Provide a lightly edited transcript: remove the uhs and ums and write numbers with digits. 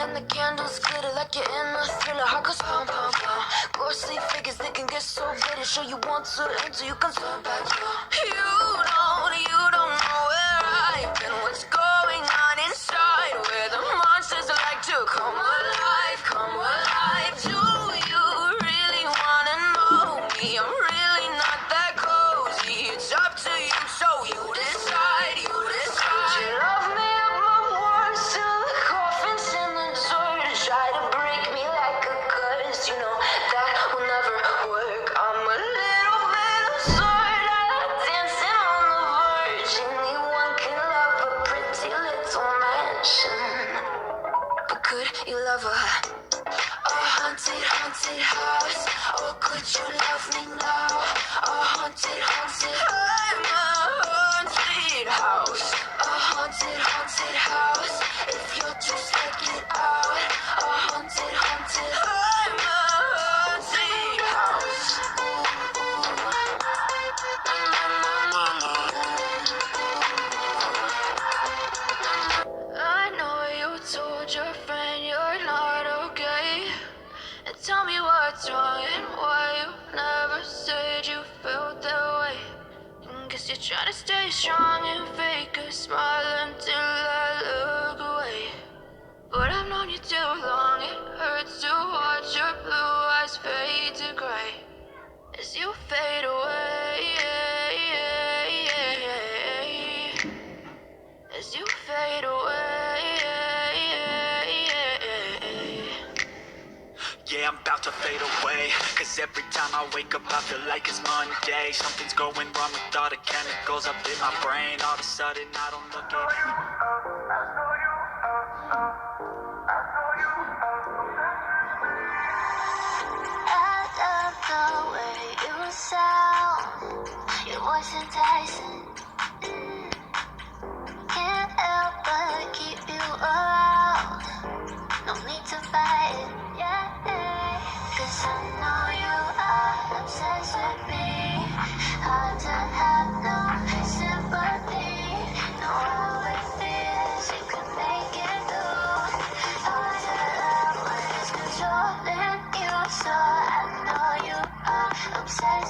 And the candles glitter like you're in a thriller. Heart goes pum pum pum. Ghostly figures that can get so bitter. Sure you want to until you can turn back. You don't know where I've been. What's going on inside? Where the monsters like to come alive, come alive. Do you really wanna know me? I'm really not that cozy. It's up to you, so you decide, you decide. You love me up my walls till the coffin's in the door. Try to break me like a curse, you know that will never work. I'm a little bit absurd, I like dancing on the verge. Anyone can love a pretty little mansion, but could you love a haunted, haunted house? Or could you love me now? A haunted, haunted, I'm a haunted house. A haunted, haunted house. If you're just like it out. A haunted, haunted, I'm a haunted house. I know you told your friend you're not okay. And tell me what's wrong and why you never said you felt that way. Guess you're trying to stay strong and fake a smile until I look away. But I've known you too long, it hurts to watch your blue eyes fade to gray as you fade away. As you fade away. Yeah, I'm about to fade away, cause every time I wake up I feel like it's Monday. Something's going wrong with all the chemicals up in my brain. All of a sudden I don't look at I love the way you sound. Your voice enticing. Can't help but keep you around. No need to fight it, yeah. Cause I know you are obsessed with me. Hard to have no sympathy. Know how it feels, you can make it through. Hard to love when it's controlling you. So I know you are obsessed